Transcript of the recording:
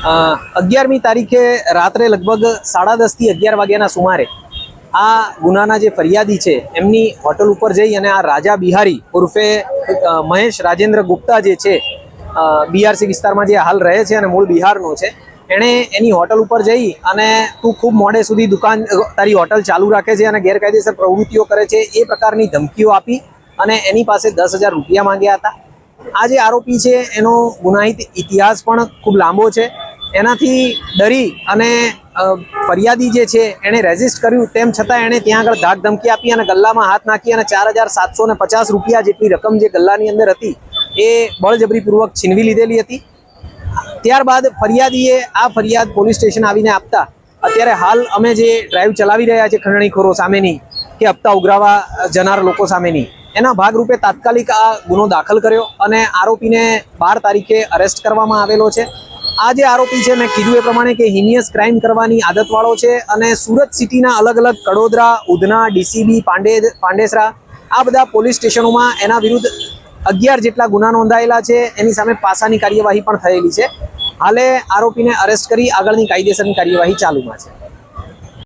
11મી તારીખે રાત્રે લગભગ 10:30 થી 11 વાગ્યાના સુમારે આ ગુનાના જે ફરિયાદી છે એમની હોટલ ઉપર જઈ અને આ રાજા બિહારી ઉર્ફે મહેશ રાજેન્દ્ર ગુપ્તા જે છે બીઆરસી વિસ્તારમાં જે હાલ રહે છે અને મૂળ બિહારનો છે, એણે એની હોટલ ઉપર જઈ અને તું ખૂબ મોડે સુધી દુકાન તારી હોટલ ચાલુ રાખે છે અને ગેરકાયદેસર પ્રવૃત્તિઓ કરે છે એ પ્રકારની ધમકીઓ આપી અને એની પાસે 10,000 રૂપિયા માંગ્યા હતા। આ જે આરોપી છે એનો ગુનાહિત ઇતિહાસ પણ ખૂબ લાંબો છે। એનાથી ડરી અને ફરિયાદી જે છે એણે રેઝિસ્ટ કર્યું, તેમ છતાં એણે ત્યાં આગળ ધાક ધમકી આપી અને ગલ્લામાં હાથ નાખી અને 4,750 રૂપિયા જેટલી રકમ જે ગલ્લાની અંદર હતી એ બળજબરીપૂર્વક છીનવી લીધેલી હતી। ત્યારબાદ ફરિયાદીએ આ ફરિયાદ પોલીસ સ્ટેશન આવીને આપતા અત્યારે હાલ અમે જે ડ્રાઈવ ચલાવી રહ્યા છે ખંડણીખોરો સામેની કે હપ્તા ઉઘરાવા જનાર લોકો સામેની, એના ભાગરૂપે તાત્કાલિક આ ગુનો દાખલ કર્યો અને આરોપીને 12 તારીખે અરેસ્ટ કરવામાં આવેલો છે। આ જે આરોપી છે મેં કીધું એ પ્રમાણે કે હિનિયસ ક્રાઇમ કરવાની આદતવાળો છે અને સુરત સિટીના અલગ અલગ કડોદરા, ઉધના, ડીસીબી, પાંડેસરા આ બધા પોલીસ સ્ટેશનોમાં એના વિરુદ્ધ 11 જેટલા ગુના નોંધાયેલા છે। એની સામે પાસાની કાર્યવાહી પણ થયેલી છે। હાલે આરોપીને અરેસ્ટ કરી આગળની કાયદેસરની કાર્યવાહી ચાલુમાં છે।